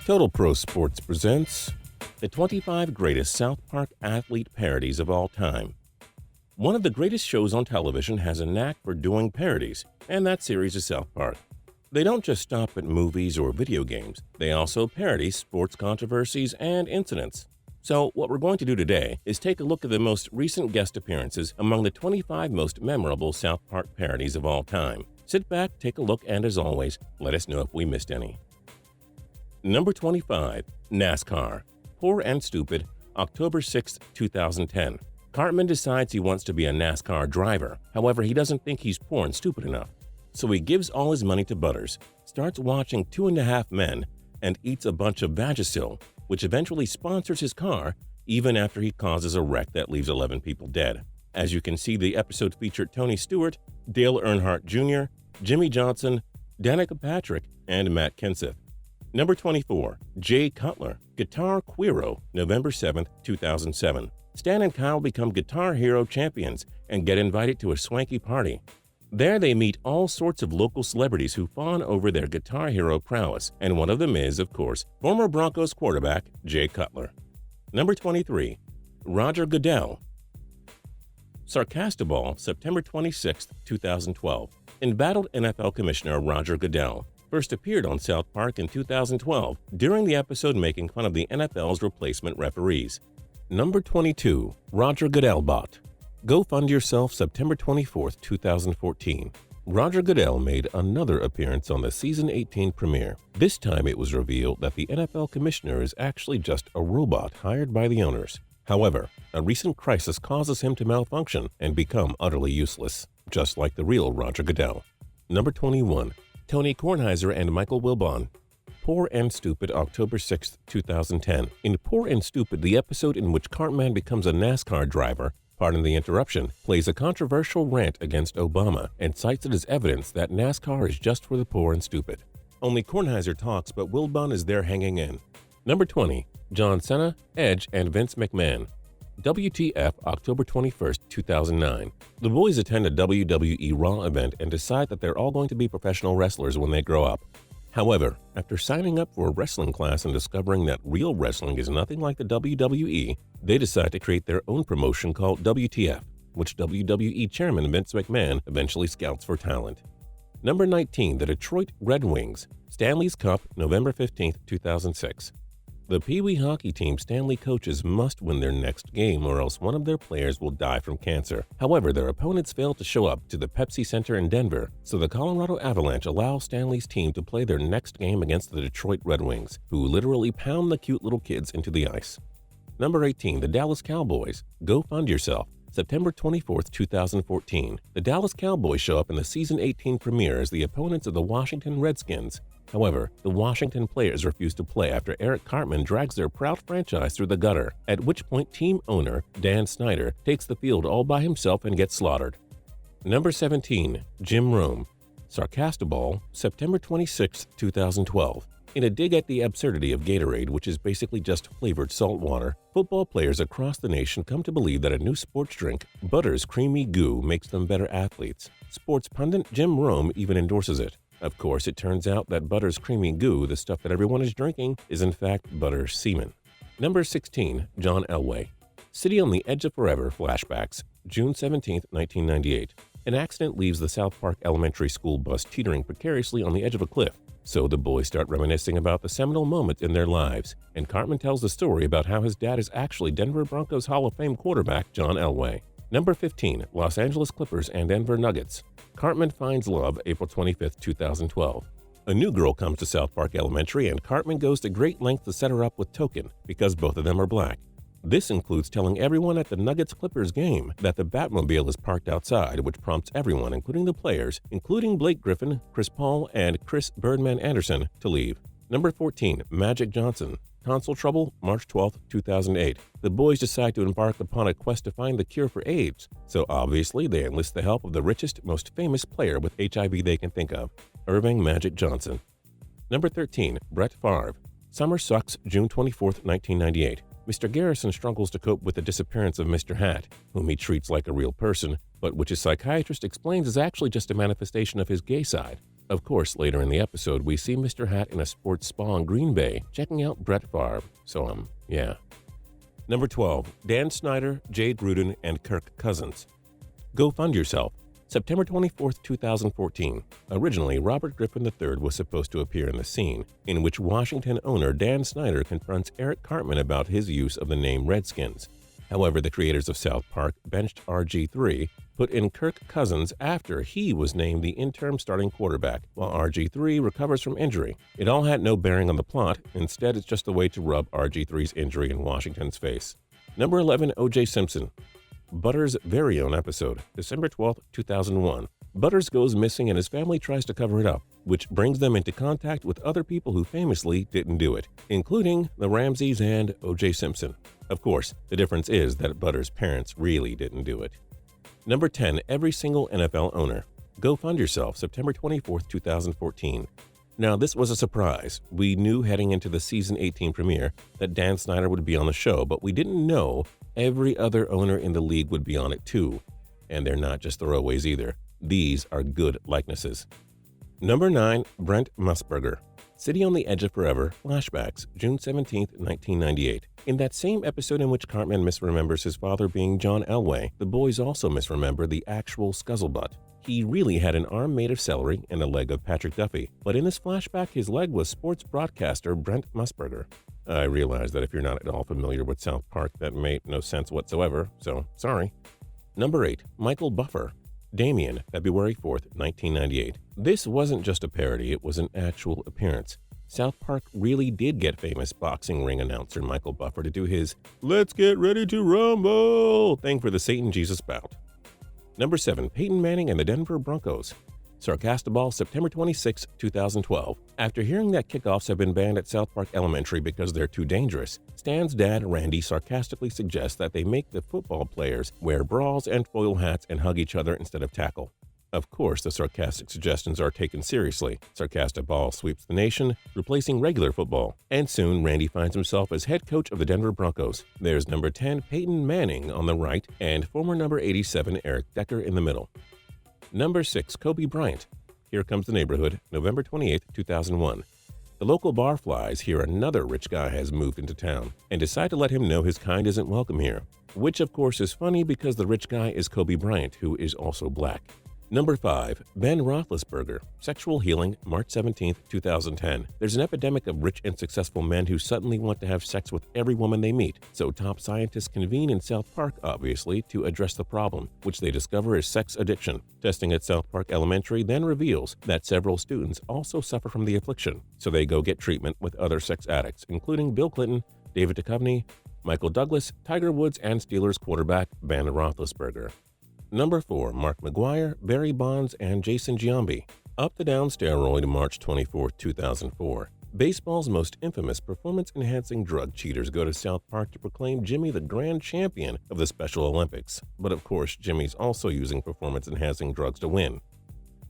Total Pro Sports presents the 25 greatest South Park athlete parodies of all time. One of the greatest shows on television has a knack for doing parodies, and that series is South Park. They don't just stop at movies or video games, they also parody sports controversies and incidents. So what we're going to do today is take a look at the most recent guest appearances among the 25 most memorable South Park parodies of all time. Sit back, take a look, and as always, let us know if we missed any. Number 25. NASCAR. Poor and Stupid, October 6, 2010. Cartman decides he wants to be a NASCAR driver. However, he doesn't think he's poor and stupid enough. So he gives all his money to Butters, starts watching 2.5 Men, and eats a bunch of Vagisil, which eventually sponsors his car, even after he causes a wreck that leaves 11 people dead. As you can see, the episode featured Tony Stewart, Dale Earnhardt Jr., Jimmy Johnson, Danica Patrick, and Matt Kenseth. Number 24. Jay Cutler, Guitar Queero, November 7, 2007. Stan and Kyle become Guitar Hero champions and get invited to a swanky party. There they meet all sorts of local celebrities who fawn over their Guitar Hero prowess, and one of them is, of course, former Broncos quarterback Jay Cutler. Number 23. Roger Goodell, Sarcastiball, September 26, 2012. Embattled NFL Commissioner Roger Goodell first appeared on South Park in 2012 during the episode making fun of the NFL's replacement referees. Number 22. Roger Goodellbot, Go Fund Yourself, September 24, 2014. Roger Goodell made another appearance on the Season 18 premiere. This time it was revealed that the NFL commissioner is actually just a robot hired by the owners. However, a recent crisis causes him to malfunction and become utterly useless, just like the real Roger Goodell. Number 21. Tony Kornheiser and Michael Wilbon, Poor and Stupid, October 6, 2010. In Poor and Stupid, the episode in which Cartman becomes a NASCAR driver, pardon the interruption, plays a controversial rant against Obama and cites it as evidence that NASCAR is just for the poor and stupid. Only Kornheiser talks, but Wilbon is there hanging in. Number 20. John Cena, Edge, and Vince McMahon, WTF, October 21, 2009. The boys attend a WWE Raw event and decide that they're all going to be professional wrestlers when they grow up. However, after signing up for a wrestling class and discovering that real wrestling is nothing like the WWE, they decide to create their own promotion called WTF, which WWE Chairman Vince McMahon eventually scouts for talent. Number 19. The Detroit Red Wings, Stanley's Cup, November 15, 2006. The Pee Wee hockey team Stanley coaches must win their next game or else one of their players will die from cancer. However, their opponents fail to show up to the Pepsi Center in Denver, so the Colorado Avalanche allow Stanley's team to play their next game against the Detroit Red Wings, who literally pound the cute little kids into the ice. Number 18. The Dallas Cowboys, Go Fund Yourself, September 24, 2014. The Dallas Cowboys show up in the Season 18 premiere as the opponents of the Washington Redskins. However, the Washington players refuse to play after Eric Cartman drags their proud franchise through the gutter, at which point team owner Dan Snyder takes the field all by himself and gets slaughtered. Number 17. Jim Rome, Sarcastiball, September 26, 2012. In a dig at the absurdity of Gatorade, which is basically just flavored salt water, football players across the nation come to believe that a new sports drink, Butter's Creamy Goo, makes them better athletes. Sports pundit Jim Rome even endorses it. Of course, it turns out that Butter's Creamy Goo, the stuff that everyone is drinking, is in fact Butter's semen. Number 16. John Elway, City on the Edge of Forever Flashbacks, June 17, 1998. An accident leaves the South Park Elementary School bus teetering precariously on the edge of a cliff. So the boys start reminiscing about the seminal moment in their lives, and Cartman tells the story about how his dad is actually Denver Broncos Hall of Fame quarterback John Elway. Number 15. Los Angeles Clippers and Denver Nuggets, Cartman Finds Love, April 25, 2012. A new girl comes to South Park Elementary and Cartman goes to great lengths to set her up with Token because both of them are black. This includes telling everyone at the Nuggets-Clippers game that the Batmobile is parked outside, which prompts everyone, including the players, including Blake Griffin, Chris Paul, and Chris Birdman Anderson, to leave. Number 14. Magic Johnson, Tonsil Trouble, March 12, 2008. The boys decide to embark upon a quest to find the cure for AIDS, so obviously they enlist the help of the richest, most famous player with HIV they can think of, Irving Magic Johnson. Number 13. Brett Favre, Summer Sucks, June 24, 1998. Mr. Garrison struggles to cope with the disappearance of Mr. Hat, whom he treats like a real person, but which his psychiatrist explains is actually just a manifestation of his gay side. Of course, later in the episode, we see Mr. Hat in a sports spa in Green Bay, checking out Brett Favre, so yeah. Number 12, Dan Snyder, Jay Gruden, and Kirk Cousins. Go Fund Yourself. September 24, 2014. Originally, Robert Griffin III was supposed to appear in the scene, in which Washington owner Dan Snyder confronts Eric Cartman about his use of the name Redskins. However, the creators of South Park benched RG3, put in Kirk Cousins after he was named the interim starting quarterback, while RG3 recovers from injury. It all had no bearing on the plot. Instead, it's just a way to rub RG3's injury in Washington's face. Number 11, O.J. Simpson. Butters' very own episode, December 12, 2001. Butters goes missing and his family tries to cover it up, which brings them into contact with other people who famously didn't do it, including the Ramseys and O.J. Simpson. Of course, the difference is that Butters' parents really didn't do it. Number 10, every single NFL owner. Go Fund Yourself, September 24, 2014. Now, this was a surprise. We knew heading into the season 18 premiere that Dan Snyder would be on the show, but we didn't know every other owner in the league would be on it too. And they're not just throwaways either. These are good likenesses. Number 9, Brent Musberger. City on the Edge of Forever, Flashbacks, June 17, 1998. In that same episode in which Cartman misremembers his father being John Elway, the boys also misremember the actual Scuzzlebutt. He really had an arm made of celery and a leg of Patrick Duffy, but in this flashback his leg was sports broadcaster Brent Musberger. I realize that if you're not at all familiar with South Park, that made no sense whatsoever, so sorry. Number 8, Michael Buffer. Damien, February 4th, 1998. This wasn't just a parody, it was an actual appearance. South Park really did get famous boxing ring announcer Michael Buffer to do his "Let's get ready to rumble" thing for the Satan Jesus bout. Number 7, Peyton Manning and the Denver Broncos. Sarcastiball, September 26, 2012. After hearing that kickoffs have been banned at South Park Elementary because they're too dangerous, Stan's dad, Randy, sarcastically suggests that they make the football players wear bras and foil hats and hug each other instead of tackle. Of course, the sarcastic suggestions are taken seriously. Sarcastiball sweeps the nation, replacing regular football. And soon, Randy finds himself as head coach of the Denver Broncos. There's number 10, Peyton Manning on the right, and former number 87, Eric Decker in the middle. Number 6, Kobe Bryant. Here Comes the Neighborhood, November 28, 2001. The local barflies hear another rich guy has moved into town and decide to let him know his kind isn't welcome here, which of course is funny because the rich guy is Kobe Bryant, who is also black. Number 5, Ben Roethlisberger, Sexual Healing, March 17, 2010. There's an epidemic of rich and successful men who suddenly want to have sex with every woman they meet, so top scientists convene in South Park, obviously, to address the problem, which they discover is sex addiction. Testing at South Park Elementary then reveals that several students also suffer from the affliction, so they go get treatment with other sex addicts, including Bill Clinton, David Duchovny, Michael Douglas, Tiger Woods, and Steelers quarterback Ben Roethlisberger. Number 4, Mark McGwire, Barry Bonds, and Jason Giambi. Up the Down Steroid, March 24, 2004. Baseball's most infamous performance-enhancing drug cheaters go to South Park to proclaim Jimmy the grand champion of the Special Olympics. But of course, Jimmy's also using performance-enhancing drugs to win.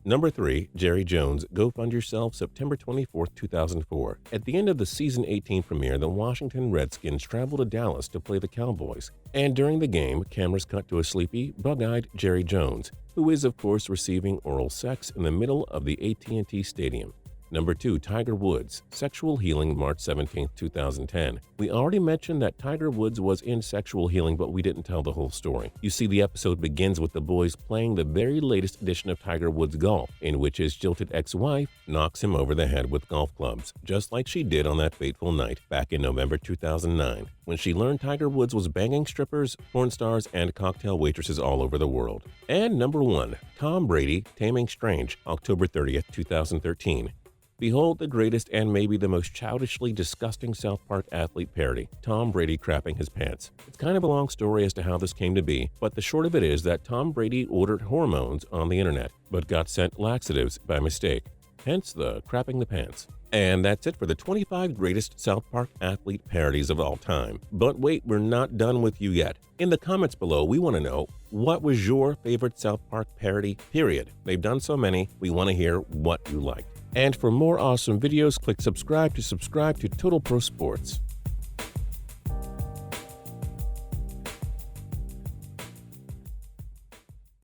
Number 3, Jerry Jones, Go Fund Yourself, September 24, 2004. At the end of the season 18 premiere, the Washington Redskins travel to Dallas to play the Cowboys. And during the game, cameras cut to a sleepy, bug-eyed Jerry Jones, who is of course receiving oral sex in the middle of the AT&T Stadium. Number 2, Tiger Woods, Sexual Healing, March 17, 2010. We already mentioned that Tiger Woods was in Sexual Healing, but we didn't tell the whole story. You see, the episode begins with the boys playing the very latest edition of Tiger Woods Golf, in which his jilted ex-wife knocks him over the head with golf clubs, just like she did on that fateful night back in November 2009, when she learned Tiger Woods was banging strippers, porn stars, and cocktail waitresses all over the world. And number 1, Tom Brady, Taming Strange, October 30, 2013. Behold the greatest and maybe the most childishly disgusting South Park athlete parody, Tom Brady crapping his pants. It's kind of a long story as to how this came to be, but the short of it is that Tom Brady ordered hormones on the internet, but got sent laxatives by mistake, hence the crapping the pants. And that's it for the 25 greatest South Park athlete parodies of all time. But wait, we're not done with you yet. In the comments below, we want to know, what was your favorite South Park parody, period? They've done so many, we want to hear what you liked. And for more awesome videos, click subscribe to Total Pro Sports.